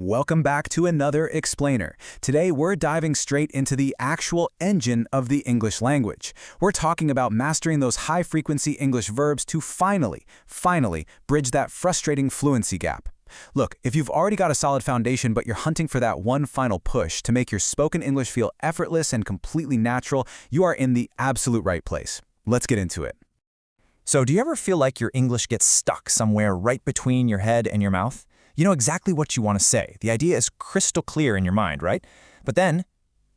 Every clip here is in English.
Welcome back to another Explainer. Today we're diving straight into the actual engine of the English language. We're talking about mastering those high-frequency English verbs to finally bridge that frustrating fluency gap. Look, if you've already got a solid foundation but you're hunting for that one final push to make your spoken English feel effortless and completely natural, you are in the absolute right place. Let's get into it. So do you ever feel like your English gets stuck somewhere right between your head and your mouth? You know exactly what you want to say. The idea is crystal clear in your mind, right? But then,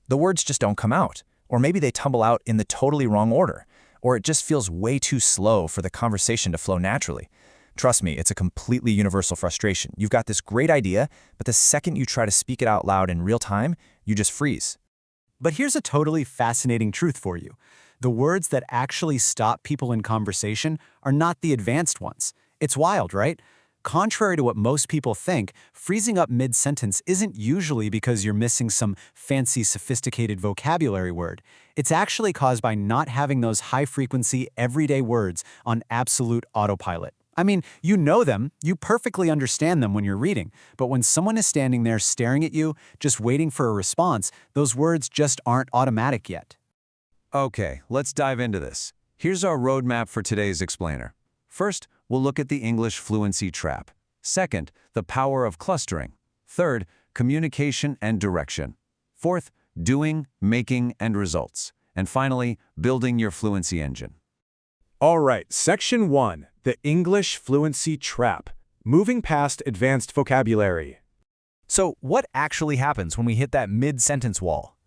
the words just don't come out. Or maybe they tumble out in the totally wrong order. Or it just feels way too slow for the conversation to flow naturally. Trust me, it's a completely universal frustration. You've got this great idea, but the second you try to speak it out loud in real time, you just freeze. But here's a totally fascinating truth for you. The words that actually stop people in conversation are not the advanced ones. It's wild, right? Contrary to what most people think, freezing up mid-sentence isn't usually because you're missing some fancy, sophisticated vocabulary word. It's actually caused by not having those high-frequency, everyday words on absolute autopilot. I mean, you know them, you perfectly understand them when you're reading, but when someone is standing there staring at you, just waiting for a response, those words just aren't automatic yet. Okay, let's dive into this. Here's our roadmap for today's Explainer. First, we'll look at the English fluency trap. Second, the power of clustering. Third, communication and direction. Fourth, doing, making, and results. And finally, building your fluency engine. All right, Section 1, the English fluency trap, moving past advanced vocabulary. So what actually happens when we hit that mid-sentence wall?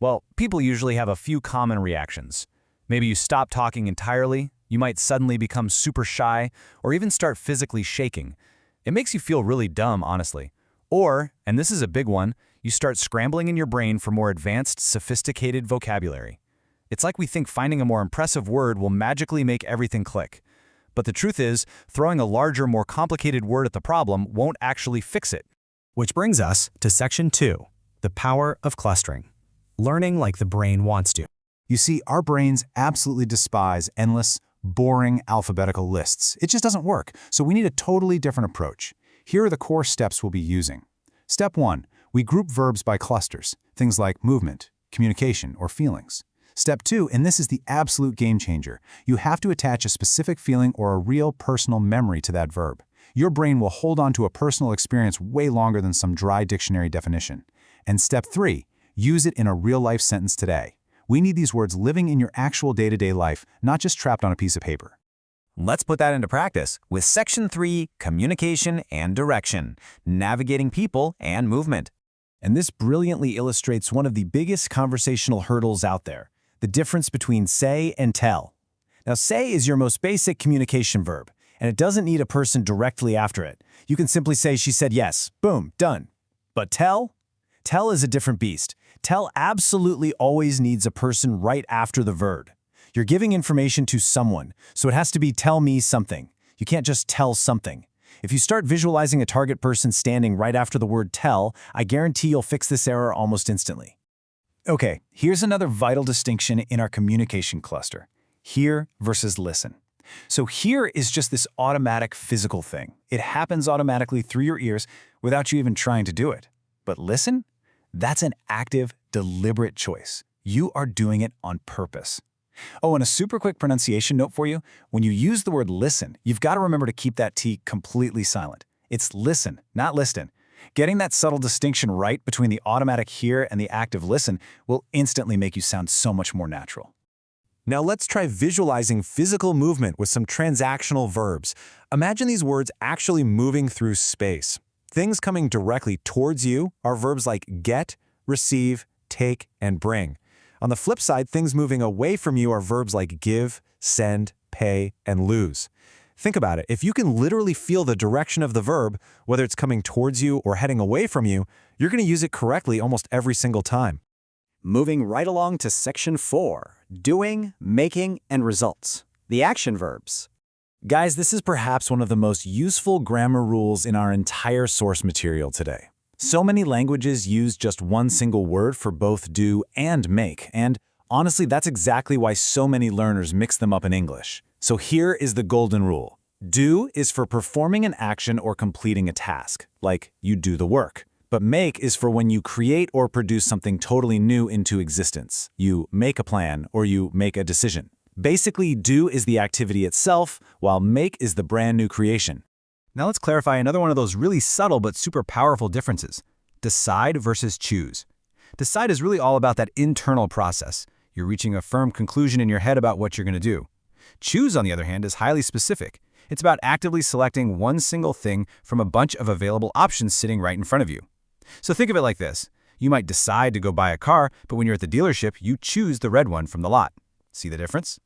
Well, people usually have a few common reactions. Maybe you stop talking entirely, you might suddenly become super shy, or even start physically shaking. It makes you feel really dumb, honestly. Or, and this is a big one, you start scrambling in your brain for more advanced, sophisticated vocabulary. It's like we think finding a more impressive word will magically make everything click. But the truth is, throwing a larger, more complicated word at the problem won't actually fix it. Which brings us to Section 2, the power of clustering. Learning like the brain wants to. You see, our brains absolutely despise endless, boring alphabetical lists. It just doesn't work, so we need a totally different approach. Here are the core steps we'll be using. Step 1, we group verbs by clusters, things like movement, communication, or feelings. Step 2, and this is the absolute game changer, you have to attach a specific feeling or a real personal memory to that verb. Your brain will hold on to a personal experience way longer than some dry dictionary definition. And step 3, use it in a real-life sentence today. We need these words living in your actual day-to-day life, not just trapped on a piece of paper. Let's put that into practice with Section 3, communication and direction, navigating people and movement. And this brilliantly illustrates one of the biggest conversational hurdles out there, the difference between say and tell. Now, say is your most basic communication verb, and it doesn't need a person directly after it. You can simply say, she said yes, boom, done. But tell? Tell is a different beast. Tell absolutely always needs a person right after the verb. You're giving information to someone, so it has to be tell me something. You can't just tell something. If you start visualizing a target person standing right after the word tell, I guarantee you'll fix this error almost instantly. Okay, here's another vital distinction in our communication cluster. Hear versus listen. So hear is just this automatic physical thing. It happens automatically through your ears without you even trying to do it. But listen? That's an active, deliberate choice. You are doing it on purpose. Oh, and a super quick pronunciation note for you. When you use the word listen, you've got to remember to keep that T completely silent. It's listen, not listen. Getting that subtle distinction right between the automatic hear and the active listen will instantly make you sound so much more natural. Now let's try visualizing physical movement with some transactional verbs. Imagine these words actually moving through space. Things coming directly towards you are verbs like get, receive, take, and bring. On the flip side, things moving away from you are verbs like give, send, pay, and lose. Think about it. If you can literally feel the direction of the verb, whether it's coming towards you or heading away from you, you're going to use it correctly almost every single time. Moving right along to Section 4, doing, making, and results. The action verbs. Guys, this is perhaps one of the most useful grammar rules in our entire source material today. So many languages use just one single word for both do and make, and honestly, that's exactly why so many learners mix them up in English. So here is the golden rule. Do is for performing an action or completing a task, like you do the work. But make is for when you create or produce something totally new into existence. You make a plan or you make a decision. Basically, do is the activity itself, while make is the brand new creation. Now let's clarify another one of those really subtle but super powerful differences. Decide versus choose. Decide is really all about that internal process. You're reaching a firm conclusion in your head about what you're going to do. Choose, on the other hand, is highly specific. It's about actively selecting one single thing from a bunch of available options sitting right in front of you. So think of it like this. You might decide to go buy a car, but when you're at the dealership, you choose the red one from the lot. See the difference?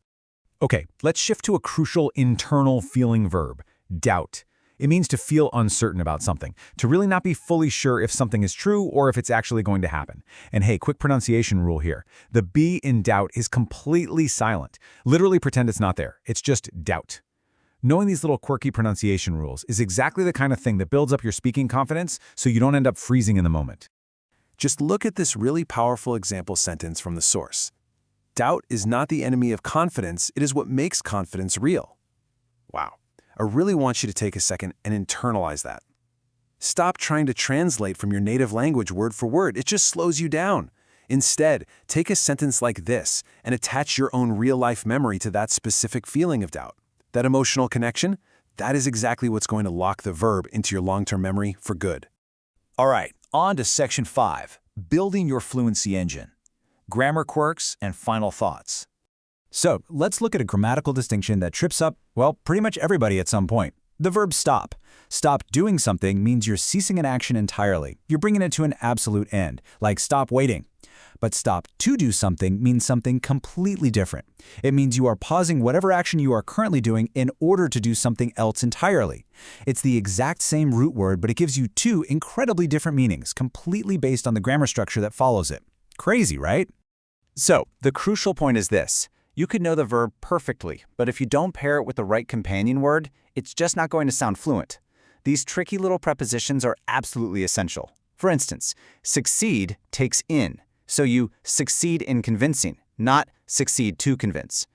Okay, let's shift to a crucial internal feeling verb, doubt. It means to feel uncertain about something, to really not be fully sure if something is true or if it's actually going to happen. And hey, quick pronunciation rule here. The B in doubt is completely silent. Literally pretend it's not there. It's just doubt. Knowing these little quirky pronunciation rules is exactly the kind of thing that builds up your speaking confidence so you don't end up freezing in the moment. Just look at this really powerful example sentence from the source. Doubt is not the enemy of confidence, it is what makes confidence real. Wow. I really want you to take a second and internalize that. Stop trying to translate from your native language word for word. It just slows you down. Instead, take a sentence like this and attach your own real-life memory to that specific feeling of doubt. That emotional connection, that is exactly what's going to lock the verb into your long-term memory for good. All right, on to Section 5, Building Your Fluency Engine. Grammar quirks and final thoughts. So let's look at a grammatical distinction that trips up, well, pretty much everybody at some point. The verb stop. Stop doing something means you're ceasing an action entirely. You're bringing it to an absolute end, like stop waiting. But stop to do something means something completely different. It means you are pausing whatever action you are currently doing in order to do something else entirely. It's the exact same root word, but it gives you two incredibly different meanings, completely based on the grammar structure that follows it. Crazy, right? So, the crucial point is this. You could know the verb perfectly, but if you don't pair it with the right companion word, it's just not going to sound fluent. These tricky little prepositions are absolutely essential. For instance, succeed takes in, so you succeed in convincing, not succeed to convince.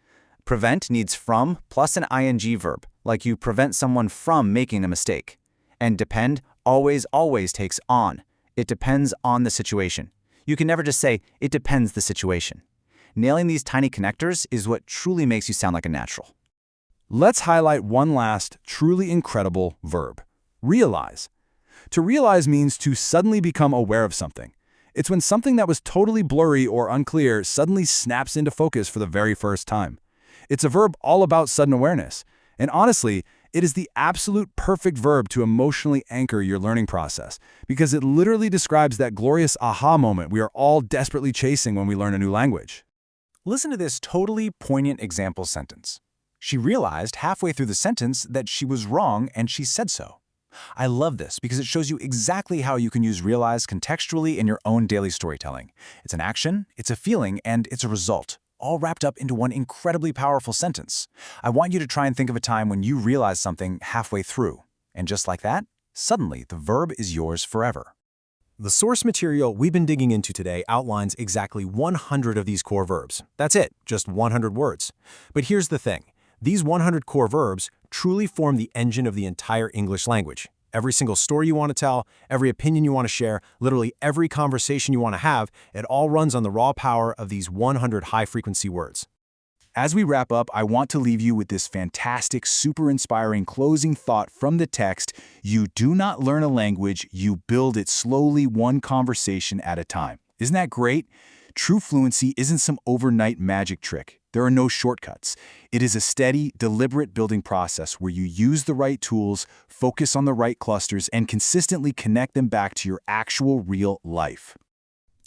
Prevent needs from plus an ing verb, like you prevent someone from making a mistake. And depend always takes on. It depends on the situation. You can never just say, it depends the situation. Nailing these tiny connectors is what truly makes you sound like a natural. Let's highlight one last, truly incredible verb. Realize. To realize means to suddenly become aware of something. It's when something that was totally blurry or unclear suddenly snaps into focus for the very first time. It's a verb all about sudden awareness. And honestly, it is the absolute perfect verb to emotionally anchor your learning process, because it literally describes that glorious aha moment we are all desperately chasing when we learn a new language. Listen to this totally poignant example sentence. She realized halfway through the sentence that she was wrong and she said so. I love this because it shows you exactly how you can use realize contextually in your own daily storytelling. It's an action, it's a feeling, and it's a result, all wrapped up into one incredibly powerful sentence. I want you to try and think of a time when you realized something halfway through. And just like that, suddenly the verb is yours forever. The source material we've been digging into today outlines exactly 100 of these core verbs. That's it, just 100 words. But here's the thing. These 100 core verbs truly form the engine of the entire English language. Every single story you want to tell, every opinion you want to share, literally every conversation you want to have, it all runs on the raw power of these 100 high-frequency words. As we wrap up, I want to leave you with this fantastic, super inspiring closing thought from the text. You do not learn a language, you build it slowly, one conversation at a time. Isn't that great? True fluency isn't some overnight magic trick. There are no shortcuts. It is a steady, deliberate building process where you use the right tools, focus on the right clusters, and consistently connect them back to your actual real life.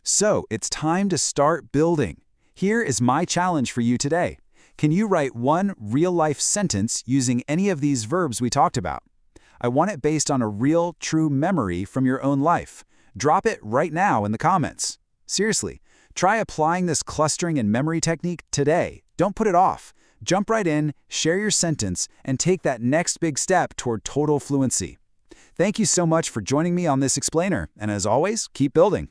So, it's time to start building. Here is my challenge for you today. Can you write one real-life sentence using any of these verbs we talked about? I want it based on a real, true memory from your own life. Drop it right now in the comments. Seriously, try applying this clustering and memory technique today. Don't put it off. Jump right in, share your sentence, and take that next big step toward total fluency. Thank you so much for joining me on this explainer, and as always, keep building.